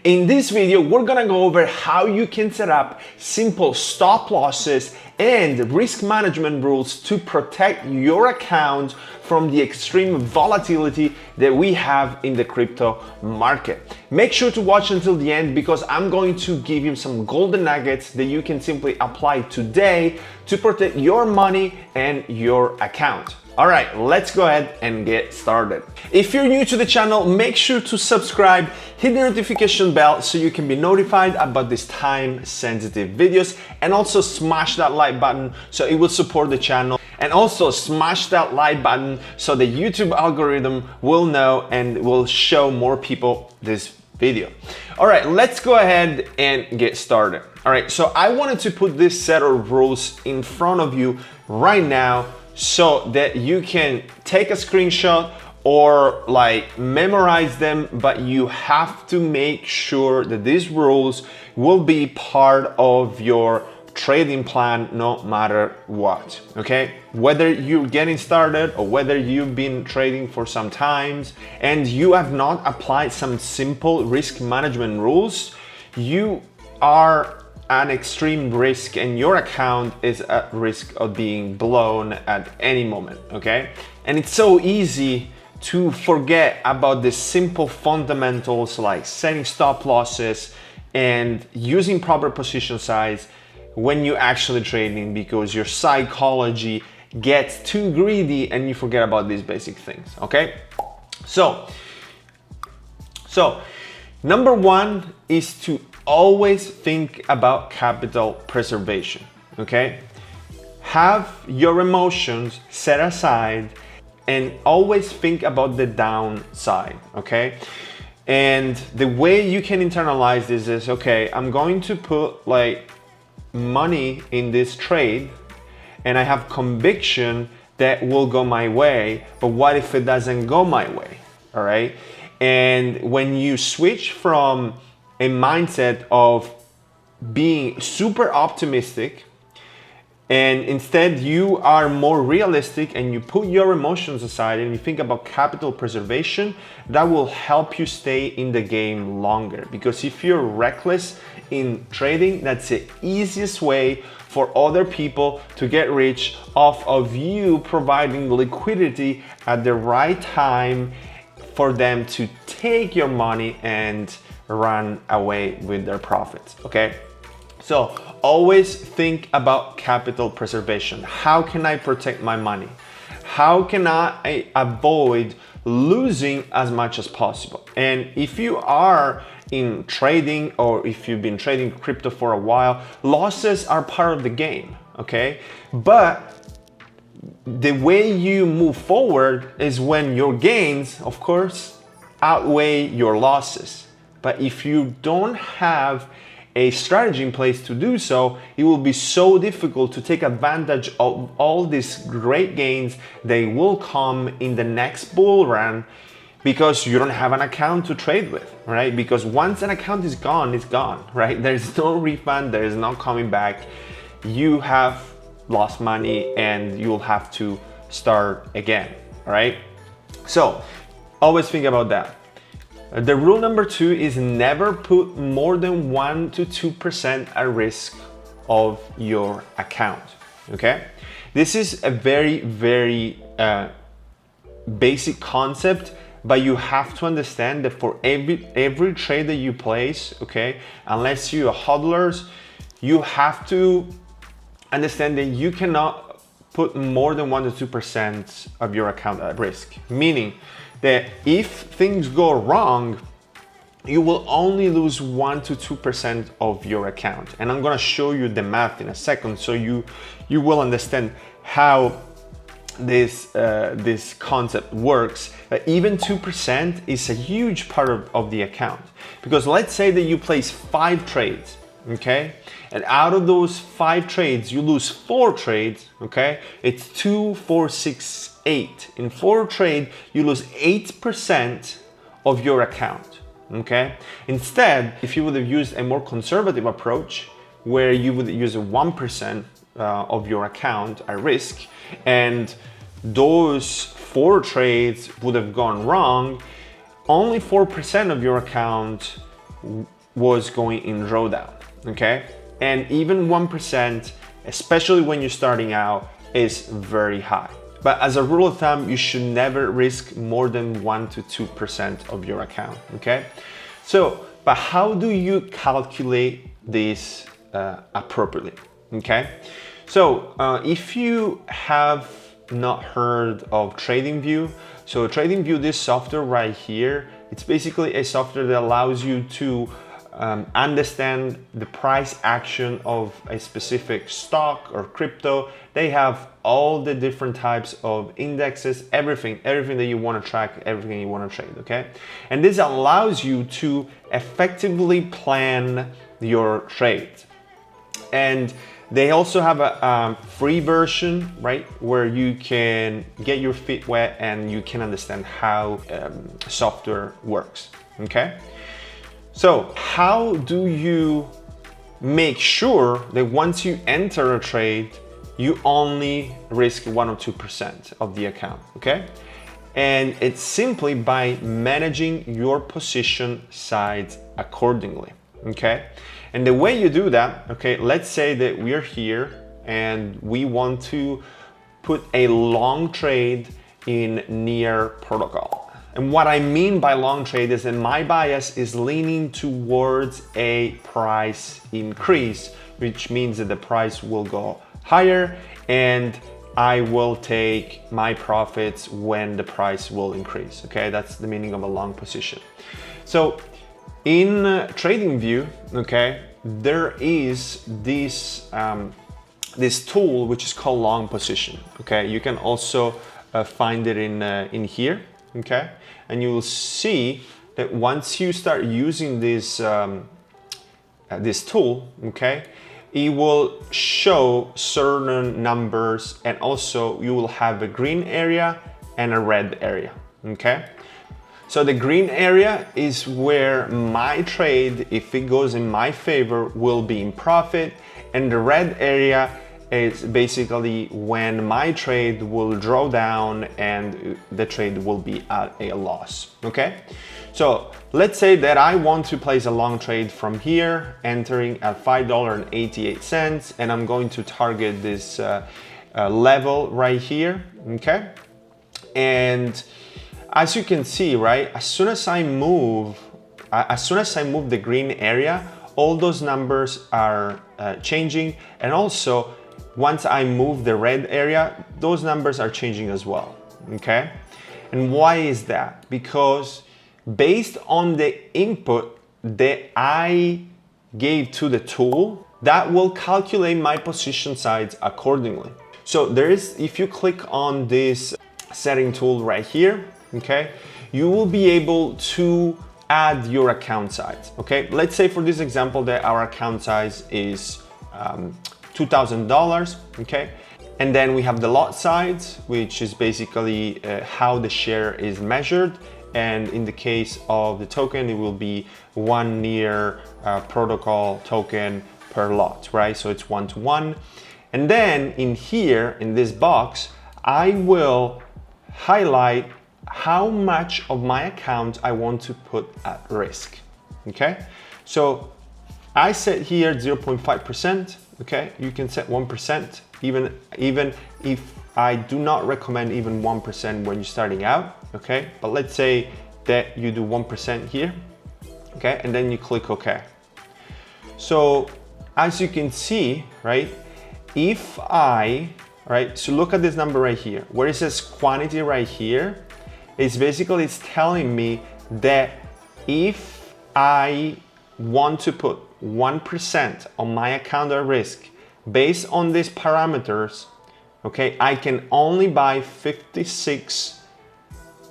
In this video, we're gonna go over how you can set up simple stop losses and risk management rules to protect your account from the extreme volatility that we have in the crypto market. Make sure to watch until the end because I'm going to give you some golden nuggets that you can simply apply today to protect your money and your account. All right, let's go ahead and get started. If you're new to the channel, make sure to subscribe, hit the notification bell so you can be notified about these time-sensitive videos, and also smash that like button so it will support the channel. And also smash that like button so the YouTube algorithm will know and will show more people this video. All right, let's go ahead and get started. All right, so I wanted to put this set of rules in front of you right now so that you can take a screenshot or like memorize them, but you have to make sure that these rules will be part of your trading plan no matter what, okay? Whether you're getting started or whether you've been trading for some times and you have not applied some simple risk management rules, you are an extreme risk and your account is at risk of being blown at any moment, okay? And it's so easy to forget about the simple fundamentals like setting stop losses and using proper position size when you're actually trading, because your psychology gets too greedy and you forget about these basic things, okay? So number one is to always think about capital preservation, okay? Have your emotions set aside and always think about the downside, okay? And the way you can internalize this is, okay, I'm going to put like money in this trade and I have conviction that will go my way, but what if it doesn't go my way, all right? And when you switch from a mindset of being super optimistic and instead you are more realistic and you put your emotions aside and you think about capital preservation, that will help you stay in the game longer. Because if you're reckless in trading, that's the easiest way for other people to get rich off of you providing liquidity at the right time for them to take your money and run away with their profits, okay? So always think about capital preservation. How can I protect my money? How can I avoid losing as much as possible? And if you are in trading or if you've been trading crypto for a while, losses are part of the game, okay? But the way you move forward is when your gains, of course, outweigh your losses. But if you don't have a strategy in place to do so, it will be so difficult to take advantage of all these great gains. They will come in the next bull run because you don't have an account to trade with, right? Because once an account is gone, it's gone, right? There's no refund, there is no coming back. You have lost money and you'll have to start again, all right? So always think about that. The rule number two is never put more than 1 to 2% at risk of your account, okay? This is a very, very basic concept, but you have to understand that for every trade that you place, okay, unless you're hodlers, you have to understand that you cannot put more than 1 to 2% of your account at risk, meaning that if things go wrong, you will only lose 1 to 2% of your account. And I'm gonna show you the math in a second so you will understand how this concept works. Even 2% is a huge part of the account. Because let's say that you place 5 trades, okay? And out of those 5 trades, you lose 4 trades, okay? It's 2, 4, 6, 8. In 4 trades, you lose 8% of your account, okay? Instead, if you would have used a more conservative approach, where you would use a 1% of your account at risk, and those 4 trades would have gone wrong, only 4% of your account was going in drawdown, okay? And even 1%, especially when you're starting out, is very high. But as a rule of thumb, you should never risk more than 1 to 2% of your account, okay? So, but how do you calculate this appropriately, okay? So if you have not heard of TradingView, so TradingView, this software right here, it's basically a software that allows you to understand the price action of a specific stock or crypto. They have all the different types of indexes, everything that you want to track, everything you want to trade, okay? And this allows you to effectively plan your trades. And they also have a free version, right, where you can get your feet wet and you can understand how software works, okay? So how do you make sure that once you enter a trade, you only risk 1 or 2% of the account, okay? And it's simply by managing your position size accordingly, okay? And the way you do that, okay, let's say that we're here and we want to put a long trade in Near protocol. And what I mean by long trade is that my bias is leaning towards a price increase, which means that the price will go higher and I will take my profits when the price will increase, okay? That's the meaning of a long position. So in TradingView, okay, there is this this tool which is called long position, okay? You can also find it in here, okay? And you will see that once you start using this this tool, okay, it will show certain numbers, and also you will have a green area and a red area, okay? So the green area is where my trade, if it goes in my favor, will be in profit, and the red area is basically when my trade will draw down and the trade will be at a loss, okay? So let's say that I want to place a long trade from here, entering at $5.88, and I'm going to target this level right here, okay? And as you can see, right, as soon as I move the green area, all those numbers are changing, and also once I move the red area, those numbers are changing as well, okay? And why is that? Because based on the input that I gave to the tool, that will calculate my position size accordingly. So there is, if you click on this setting tool right here, okay, you will be able to add your account size, okay? Let's say for this example that our account size is $2,000, okay? And then we have the lot size, which is basically how the share is measured. And in the case of the token, it will be 1 Near protocol token per lot, right? So it's 1 to 1. And then in here, in this box, I will highlight how much of my account I want to put at risk, okay? So I set here 0.5%, okay? You can set 1%, even if I do not recommend even 1% when you're starting out, okay? But let's say that you do 1% here, okay? And then you click OK. So as you can see, right? If I, right? So look at this number right here, where it says quantity right here, it's basically, it's telling me that if I want to put 1% on my account at risk based on these parameters, okay, I can only buy 56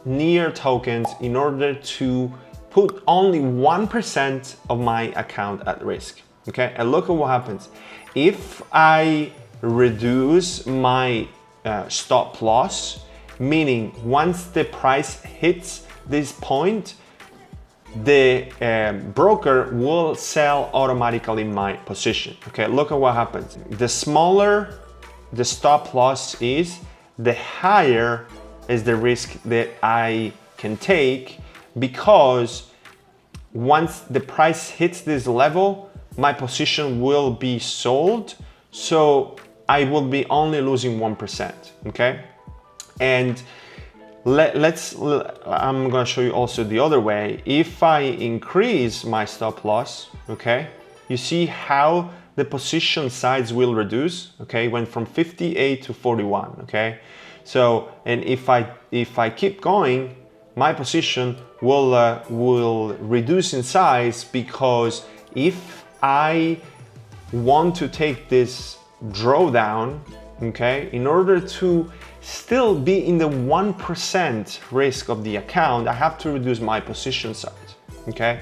Near tokens in order to put only 1% of my account at risk, okay? And look at what happens. If I reduce my stop loss, meaning once the price hits this point, the broker will sell automatically my position, okay? Look at what happens. The smaller the stop loss is, the higher is the risk that I can take, because once the price hits this level, my position will be sold. So I will be only losing 1%, okay? And I'm gonna show you also the other way. If I increase my stop loss, okay, you see how the position size will reduce, okay? Went from 58 to 41, okay? So, and if I keep going, my position will reduce in size, because if I want to take this drawdown, okay, in order to still be in the 1% risk of the account, I have to reduce my position size, okay?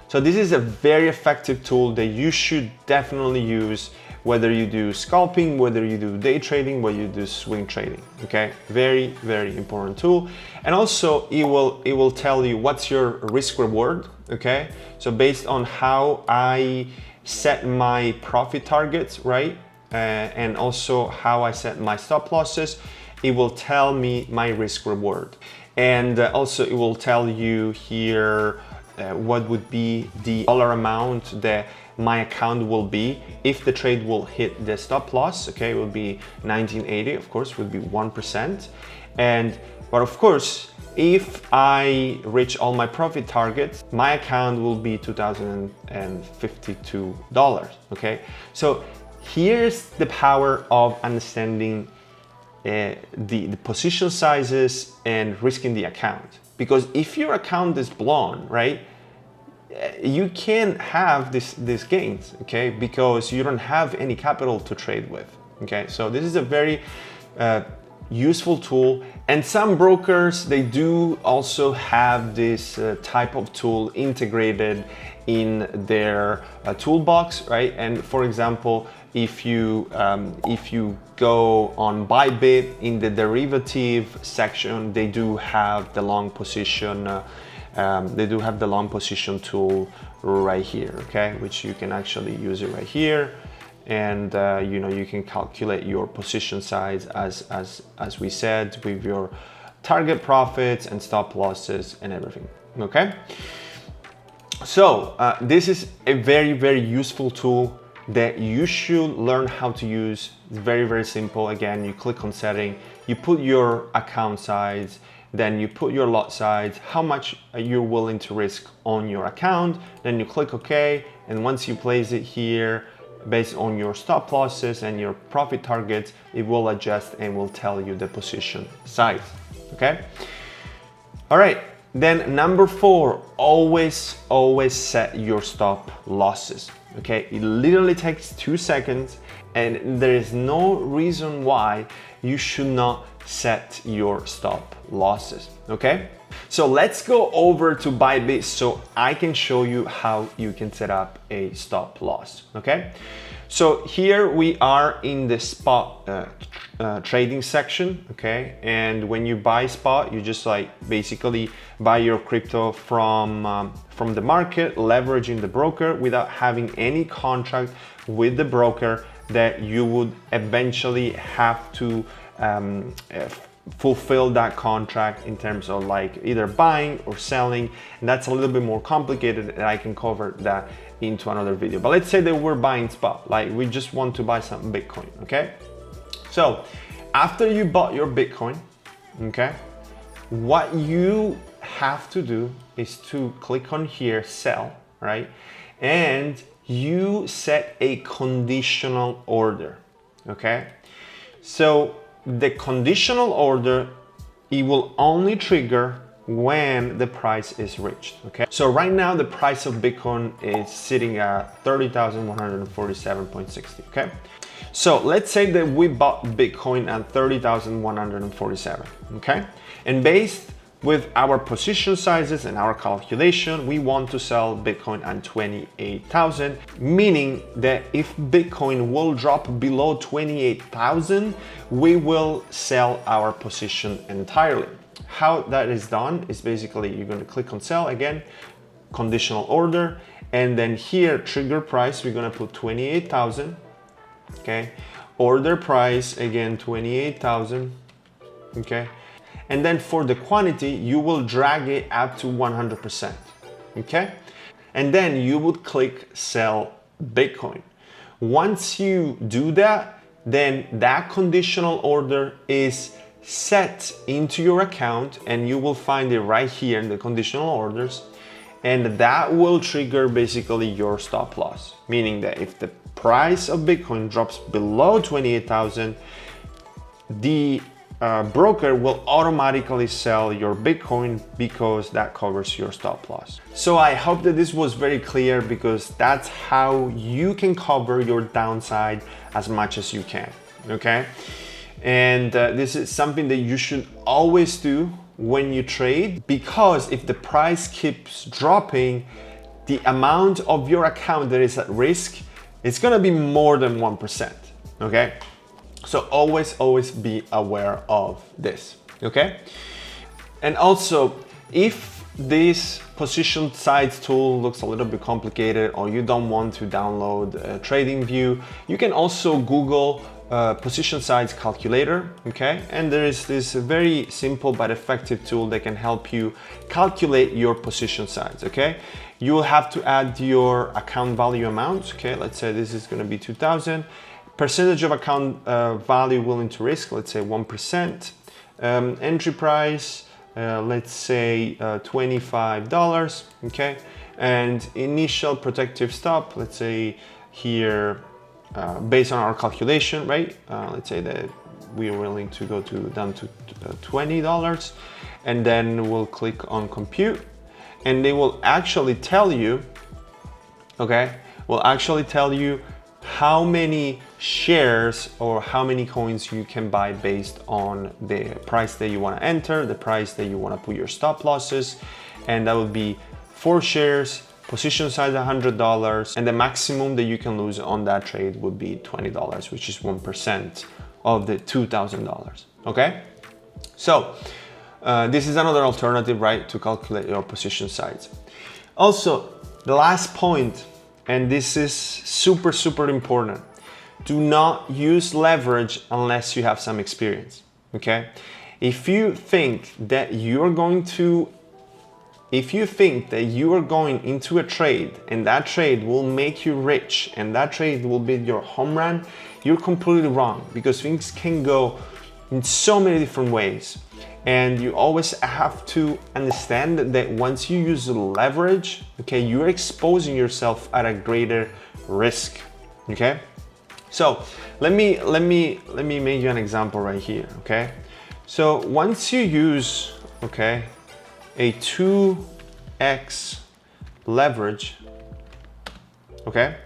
So this is a very effective tool that you should definitely use, whether you do scalping, whether you do day trading, whether you do swing trading, okay? Very, very important tool. And also it will tell you what's your risk reward, okay? So based on how I set my profit targets, right? And also how I set my stop losses, it will tell me my risk reward. And also it will tell you here what would be the dollar amount that my account will be if the trade will hit the stop loss, okay? It will be 1980, of course, would be 1%. But of course, if I reach all my profit targets, my account will be $2,052, okay? So here's the power of understanding the position sizes and risking the account. Because if your account is blown, right, you can't have these gains, okay? Because you don't have any capital to trade with, okay? So this is a very useful tool. And some brokers, they do also have this type of tool integrated in their toolbox, right? And for example, if you go on Bybit, in the derivative section, they do have the long position. They do have the long position tool right here, okay? Which you can actually use it right here, and you know, you can calculate your position size as we said, with your target profits and stop losses and everything, okay? So this is a very, very useful tool that you should learn how to use. It's very, very simple. Again, you click on setting, you put your account size, then you put your lot size, how much you're willing to risk on your account, then you click OK, and once you place it here, based on your stop losses and your profit targets, it will adjust and will tell you the position size, okay? All right, then number 4, always set your stop losses, okay? It literally takes 2 seconds, and there is no reason why you should not set your stop losses, okay? So let's go over to Bybit so I can show you how you can set up a stop loss, okay? So here we are in the spot trading section, okay? And when you buy spot, you just like basically buy your crypto from the market, leveraging the broker without having any contract with the broker that you would eventually have to fulfill that contract in terms of like either buying or selling, and that's a little bit more complicated, and I can cover that into another video. But let's say that we're buying spot, like we just want to buy some Bitcoin, okay? So after you bought your Bitcoin, okay, what you have to do is to click on here, sell, right? And you set a conditional order, okay? So the conditional order, it will only trigger when the price is reached, okay? So right now the price of Bitcoin is sitting at 30,147.60, okay? So let's say that we bought Bitcoin at 30,147, okay? And based with our position sizes and our calculation, we want to sell Bitcoin at 28,000, meaning that if Bitcoin will drop below 28,000, we will sell our position entirely. How that is done is basically you're going to click on sell again, conditional order, and then here trigger price, we're going to put 28,000, okay? Order price again 28,000, okay? And then for the quantity, you will drag it up to 100%, okay? and then you would click sell Bitcoin. Once you do that, then that conditional order is set into your account, and you will find it right here in the conditional orders, and that will trigger basically your stop loss, meaning that if the price of Bitcoin drops below 28,000, the broker will automatically sell your Bitcoin because that covers your stop loss. So I hope that this was very clear, because that's how you can cover your downside as much as you can, okay? And this is something that you should always do when you trade, because if the price keeps dropping, the amount of your account that is at risk, it's gonna be more than 1%, okay? So always be aware of this, okay? And also, if this position size tool looks a little bit complicated, or you don't want to download TradingView, you can also Google position size calculator, okay? And there is this very simple but effective tool that can help you calculate your position size, okay? You will have to add your account value amount, okay? Let's say this is gonna be 2,000. Percentage of account value willing to risk, let's say 1%. Entry price, let's say $25, okay? And initial protective stop, let's say here, based on our calculation, right? Let's say that we are willing to go down to $20, and then we'll click on compute, and they will actually tell you, okay? Will actually tell you how many shares or how many coins you can buy based on the price that you want to enter, the price that you want to put your stop losses, and that would be 4 shares, position size $100, and the maximum that you can lose on that trade would be $20, which is 1% of the $2,000, okay? So this is another alternative, right, to calculate your position size. Also, the last point, and this is super important, do not use leverage unless you have some experience, okay? If you think that you are going into a trade and that trade will make you rich and that trade will be your home run, you're completely wrong, because things can go in so many different ways. And you always have to understand that once you use leverage, okay, you're exposing yourself at a greater risk, okay? So let me make you an example right here, okay? So once you use, okay, a 2x leverage, okay,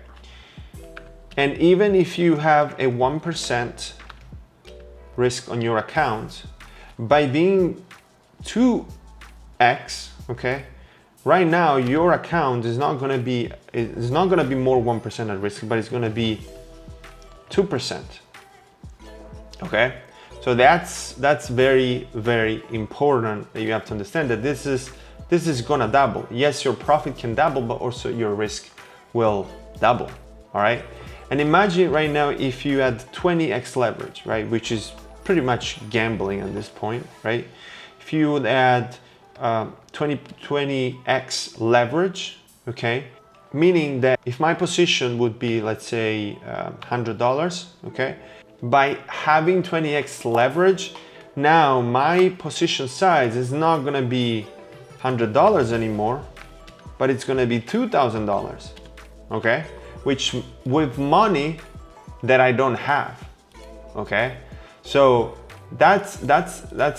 and even if you have a 1% risk on your account, by being 2x, okay, right now your account is not gonna be more 1% at risk, but it's gonna be 2%. Okay, so that's very important that you have to understand that this is gonna double. Yes, your profit can double, but also your risk will double. All right, and imagine right now if you had 20x leverage, right, which is pretty much gambling at this point, right? If you would add 20x leverage, okay, meaning that if my position would be, let's say, $100, okay, by having 20x leverage, now my position size is not gonna be $100 anymore, but it's gonna be $2,000, okay, which with money that I don't have, okay. So that's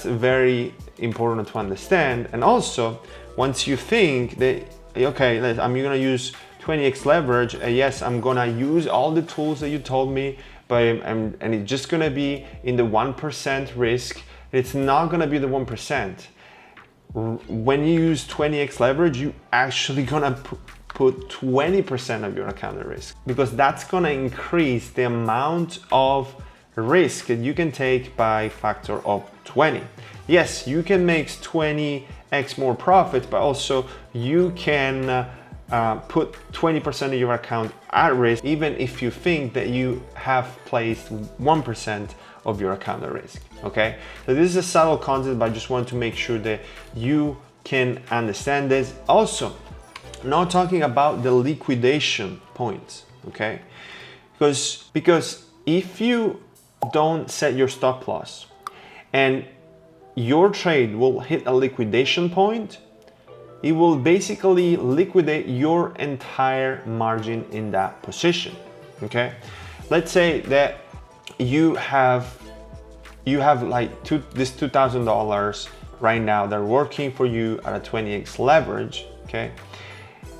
very important to understand. And also, once you think that, okay, I'm gonna use 20x leverage, yes, I'm gonna use all the tools that you told me, but and it's just gonna be in the 1% risk. It's not gonna be the 1%. When you use 20x leverage, you actually gonna put 20% of your account at risk, because that's gonna increase the amount of risk that you can take by factor of 20. Yes, you can make 20x more profit, but also you can put 20% of your account at risk, even if you think that you have placed 1% of your account at risk, okay? So this is a subtle concept, but I just want to make sure that you can understand this. Also, not talking about the liquidation points, okay? Because if you don't set your stop loss and your trade will hit a liquidation point, it will basically liquidate your entire margin in that position, okay? Let's say that you have like this $2,000 right now. They're working for you at a 20x leverage, okay?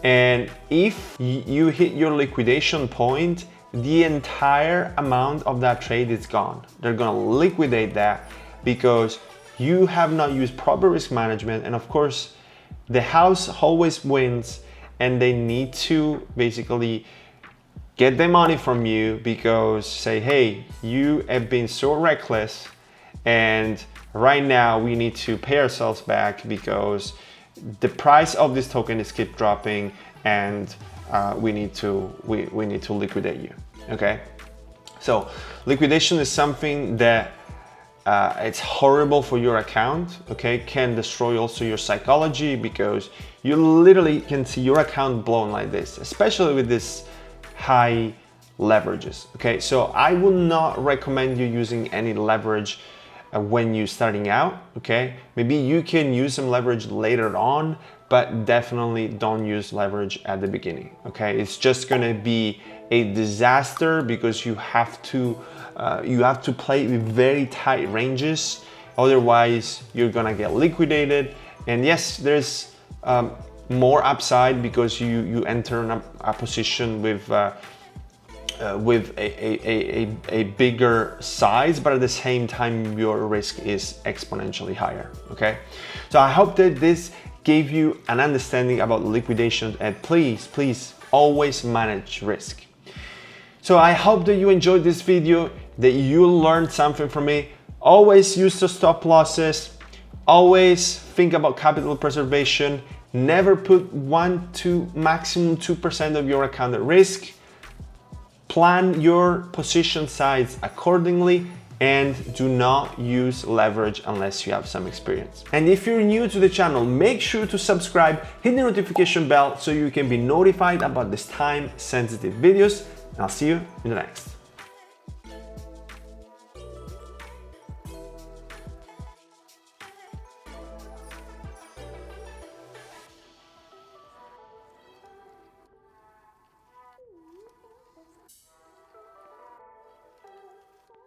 And if you hit your liquidation point, the entire amount of that trade is gone. They're gonna liquidate that because you have not used proper risk management. And of course, the house always wins, and they need to basically get the money from you because say, hey, you have been so reckless, and right now we need to pay ourselves back because the price of this token is keep dropping, and we need to liquidate you. Okay, so liquidation is something that it's horrible for your account, okay? Can destroy also your psychology because you literally can see your account blown like this, especially with this high leverages, okay? So I would not recommend you using any leverage when you're starting out, okay? Maybe you can use some leverage later on, but definitely don't use leverage at the beginning, okay? It's just gonna be a disaster because you have to play with very tight ranges, otherwise you're gonna get liquidated. And yes, there's more upside because you enter in a position with a bigger size, but at the same time your risk is exponentially higher, okay? So I hope that this gave you an understanding about liquidation, and please always manage risk. So I hope that you enjoyed this video, that you learned something from me. Always use the stop losses, always think about capital preservation, never put 1 to maximum 2% of your account at risk, plan your position size accordingly, and do not use leverage unless you have some experience. And if you're new to the channel, make sure to subscribe, hit the notification bell so you can be notified about this time-sensitive videos. And I'll see you in the next.